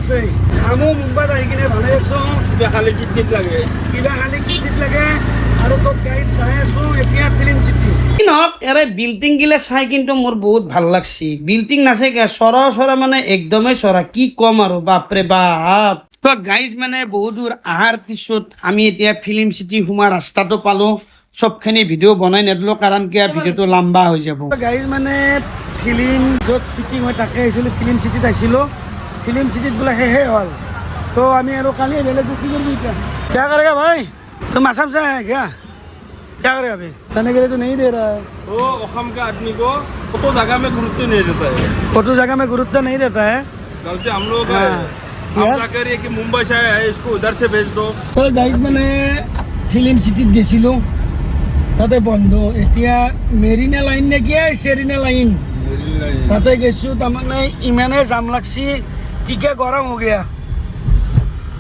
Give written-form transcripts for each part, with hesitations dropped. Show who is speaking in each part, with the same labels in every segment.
Speaker 1: আছে আমো মুম্বাইত আহি কিনে ভালে আছো কিবা খালি কিট লাগে আৰু তো গাইজ চাই আছো এতিয়া ফিল্ম সিটি নহক এৰে বিল্ডিং গিলা চাই কিন্তু মোৰ বহুত ভাল লাগছি বিল্ডিং নাচাই কে সৰা মানে একদমেই সৰা কি কম আৰু বাপৰে বাপ তো গাইজ মানে বহুত দূৰ আহাৰ পিছত আমি এতিয়া ফিল্ম সিটি সোমা ৰাস্তাটো পালো সবখিনি ভিডিঅ' বনাই নেদলো কাৰণ কিয় ভিডিঅ'টো লম্বা হৈ যাব গাইজ মানে ফিল্ম য'ত শ্বুটিং হৈ তাকে আহিছিলোঁ ফিল্ম সিটিত আহিছিলোঁ ফিল্ম সিটিত বোলে শেষে হ'ল তো আমি আৰু কালি বেলেগ কি কৰিম এতিয়া क्या करेगा भाई तुम असम से है क्या करेगा अभी खाने के लिए तो नहीं दे रहा है
Speaker 2: तो असम के आदमी को फोटो जगह में गुरुत्व नहीं देता है
Speaker 1: फोटो जगह में गुरुत्व नहीं देता है
Speaker 2: गलती हम लोग का है हम क्या कह रही है कि मुंबई से आया है इसको उधर से भेज दो
Speaker 1: তো গাইজ মানে ফিল্ম সিটিত গৈছিলোঁ তাতে বন্ধ এতিয়া মেৰিনা লাইন নে কি চেৰিনা লাইন তাতে গৈছোঁ তাৰমানে ইমানে জাম লাগছি টিকা গৰম हो गया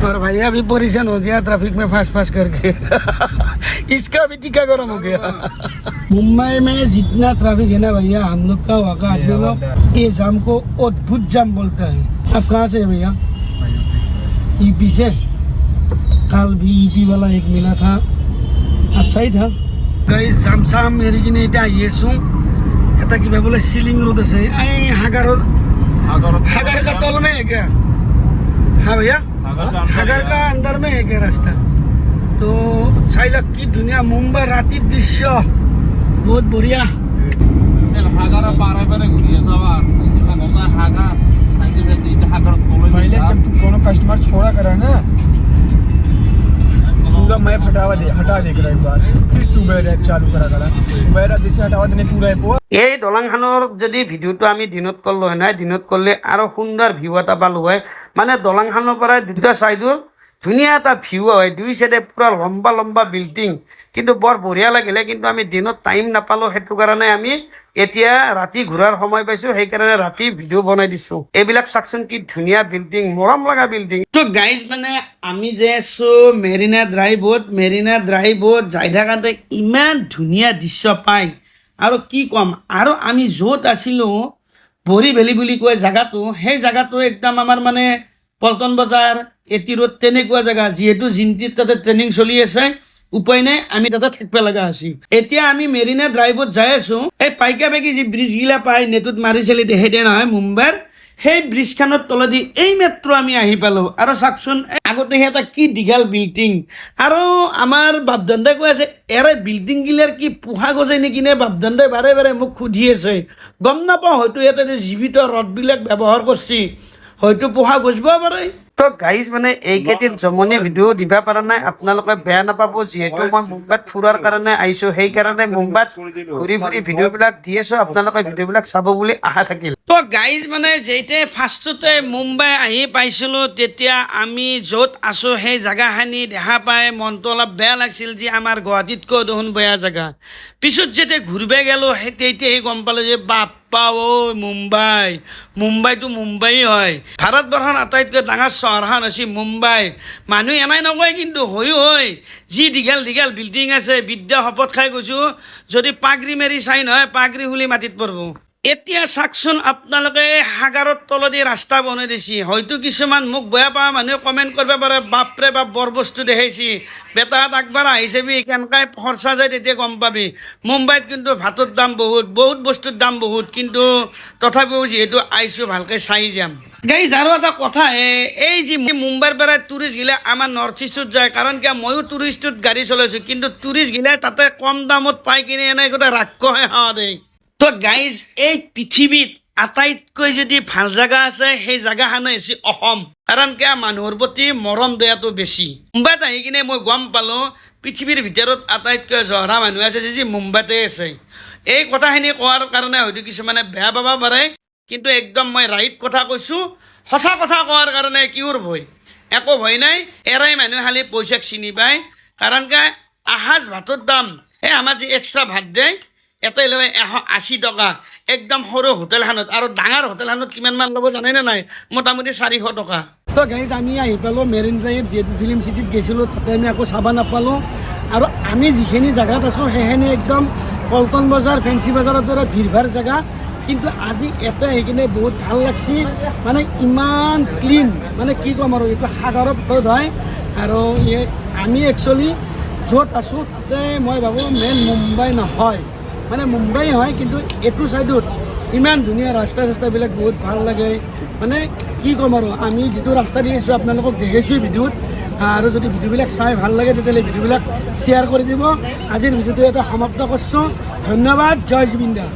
Speaker 1: और भैया भी परेशान हो गया ट्रैफिक में फंस करके इसका भी टीका गरम हो गया मुंबई में जितना ट्रैफिक है ना भैया हम लोग का वहाँ का आदमी लोग ये जाम को अद्भुत जाम बोलता है आप कहाँ से है भैया यूपी से कल भी यूपी वाला एक मिला था अच्छा ही था कई जाम साम मेरी की नहीं आइए सो এটা কিবা बोले सीलिंग रोड আছে এই हागर का तल में है क्या हाँ भैया हागर का अंदर में है क्या रास्ता तो साइलक की दुनिया मुंबई राती दृश्य बहुत बढ़िया
Speaker 2: हागर पारे पारे घुरिए सब हागर
Speaker 3: पहले जब तुम कोनो कस्टमर छोड़ा करा ना पूरा मैप हटा दे करा एक बार फिर सुबह रैप चालू करा सुबह रात से हटावा देने पूरा है
Speaker 1: এই দলংখানৰ যদি ভিডিঅ'টো আমি দিনত কৰলো হয় নাই দিনত কৰলে আৰু সুন্দৰ ভিউ এটা পালো হয় মানে দলংখানৰ পৰা দুটা চাইডৰ ধুনীয়া এটা ভিউ হয় দুই চাইডে পুৰা লম্বা লম্বা বিল্ডিং কিন্তু বৰ বঢ়িয়া লাগিলে কিন্তু আমি দিনত টাইম নাপালো সেইটো কাৰণে আমি এতিয়া ৰাতি ঘূৰাৰ সময় পাইছো সেইকাৰণে ৰাতি ভিডিঅ' বনাই দিছো এইবিলাক চাকচোন কি ধুনীয়া বিল্ডিং মৰম লগা বিল্ডিং তো গাইজ মানে আমি যে আছো মেৰিনা ড্ৰাইভত যাই থাকাতে ইমান ধুনীয়া দৃশ্য পায় আৰু কি কম আৰু আমি য'ত আছিলোঁ বৰি ভেলি বুলি কয় জেগাটো সেই জেগাটো একদম আমাৰ মানে পল্টন বজাৰ এটি ৰোড তেনেকুৱা জেগা যিহেতু জিন্তিত তাতে ট্ৰেইনিং চলি আছে উপায় নাই আমি তাতে থাকিব লগা হৈছে এতিয়া আমি মেৰিনা ড্ৰাইভত যাই আছোঁ এই পাইকা পাইকি যি ব্ৰিজগিলা পাই নেটত মাৰিছিলি সেইদে নহয় মুম্বাইৰ সেই ব্ৰিজখনৰ তলেদি এই মাত্ৰ আমি আহি পালোঁ আৰু চাওকচোন আগতে এটা কি দীঘল বিল্ডিং আৰু আমাৰ বাপদাদাই কৈ আছে এৰে বিল্ডিংগিলাৰ কি পোহা গজাই নেকি নে বাপদাদাই বাৰে বাৰে মোক সুধি আছে গম নাপাওঁ হয়তো ইয়াতে জীৱিত ৰডবিলাক ব্যৱহাৰ কৰিছে হয়তো পোহা গজিব পাৰে তো গাইজ মানে এইকেইদিন জমনি ভিডিঅ' দিব পৰা নাই আপোনালোকে বেয়া নাপাব যিহেতু মই মুম্বাইত ফুৰাৰ কাৰণে আহিছোঁ সেইকাৰণে মুম্বাইত ঘূৰি ঘূৰি ভিডিঅ'বিলাক দি আছোঁ আপোনালোকে ভিডিঅ'বিলাক চাব বুলি আশা থাকিল তো গাইজ মানে যেতিয়া ফাৰ্ষ্টতে মুম্বাই আহি পাইছিলোঁ তেতিয়া আমি য'ত আছোঁ সেই জেগাখিনি দেখা পাই মনটো অলপ বেয়া লাগিছিল যে আমাৰ গুৱাহাটীতকৈ দেখোন বেয়া জেগা পিছত যেতিয়া ঘূৰিব গ'লোঁ সেই তেতিয়াহে গম পালোঁ যে বাপ্পা ঐ মুম্বাইটো মুম্বাই হয় ভাৰতবৰ্ষৰ আটাইতকৈ ডাঙৰ চহৰখন হৈছে মুম্বাই মানুহ এনাই নকয় কিন্তু হয় যি দীঘল দীঘল বিল্ডিং আছে বিদ্যা শপত খাই গৈছোঁ যদি পাগৰি মাৰি চাই নহয় পাগৰি খুলি মাটিত পৰিব এতিয়া চাওকচোন আপোনালোকে সাগৰৰ তলেদি ৰাস্তা বনাই দিছে হয়তো কিছুমান মোক বেয়া পোৱা মানুহে কমেণ্ট কৰিব পাৰে বাপৰে বাপ বৰ বস্তু দেখাইছি বেটাত একবাৰ আহি চাবি কেনেকৈ খৰচা যায় তেতিয়া গম পাবি মুম্বাইত কিন্তু ভাতৰ দাম বহুত বস্তুৰ দাম বহুত কিন্তু তথাপিও যিহেতু আহিছোঁ ভালকৈ চাই যাম গাইজ আৰু এটা কথা এই যে মুম্বাইৰ পৰা টুৰিষ্ট গিলা আমাৰ নৰ্থ ইষ্টত যায় কাৰণ কিয় ময়ো টুৰিষ্টত গাড়ী চলাইছোঁ কিন্তু টুৰিষ্ট গিলাই তাতে কম দামত পাই কিনে এনেই গোটেই ৰাক্ষসে খাৱা দেই তো গাইজ এই পৃথিৱীত আটাইতকৈ যদি ভাল জেগা আছে সেই জেগাখন হৈছে অসম কাৰণ কিয় মানুহৰ প্ৰতি মৰম দয়াটো বেছি মুম্বাইত আহি কিনে মই গম পালোঁ পৃথিৱীৰ ভিতৰত আটাইতকৈ জহৰা মানুহ আছে যি মুম্বাইতে আছে এই কথাখিনি কোৱাৰ কাৰণে হয়তো কিছুমানে বেয়া পাব পাৰে কিন্তু একদম মই ৰাইট কথা কৈছোঁ সঁচা কথা কোৱাৰ কাৰণে কিয়ৰ ভয় একো ভয় নাই এৰাই মানুহে খালি পইচাক চিনি পায় কাৰণ কিয় আহাজ ভাতৰ দাম এই আমাৰ যি এক্সট্ৰা ভাত দিয়ে এটাই লৈ 180 টকা একদম সৰু হোটেলখনত আৰু ডাঙৰ হোটেলখনত কিমানমান ল'ব জানেনে নাই মোটামুটি 400 টকা তো গাইজ আমি আহি পালোঁ মেৰিন ড্ৰাইভ যিহেতু ফিল্ম চিটিত গৈছিলোঁ তাতে আমি আকৌ চাব নাপালোঁ আৰু আমি যিখিনি জেগাত আছোঁ সেইখিনি একদম পল্টন বজাৰ ফেঞ্চি বজাৰৰ দৰে ভিৰ ভাৰ জেগা
Speaker 4: কিন্তু আজি এটা আহি কিনে বহুত ভাল লাগছে মানে ইমান ক্লিন মানে কি ক'ম আৰু এইটো সাগৰৰ ফলত হয় আৰু আমি একচুৱেলি য'ত আছোঁ তাতে মই ভাবোঁ মেইন মুম্বাই নহয় মানে মুম্বাই হয় কিন্তু এইটো ছাইডত ইমান ধুনীয়া ৰাস্তাবিলাক বহুত ভাল লাগে মানে কি ক'ম আৰু আমি যিটো ৰাস্তা দি আছোঁ আপোনালোকক দেখাইছোঁ ভিডিঅ'ত আৰু যদি ভিডিঅ'বিলাক চাই ভাল লাগে তেতিয়াহ'লে ভিডিঅ'বিলাক শ্বেয়াৰ কৰি দিব আজিৰ ভিডিঅ'টো এটা সমাপ্ত কৰিছোঁ ধন্যবাদ জয় জুবিন দা।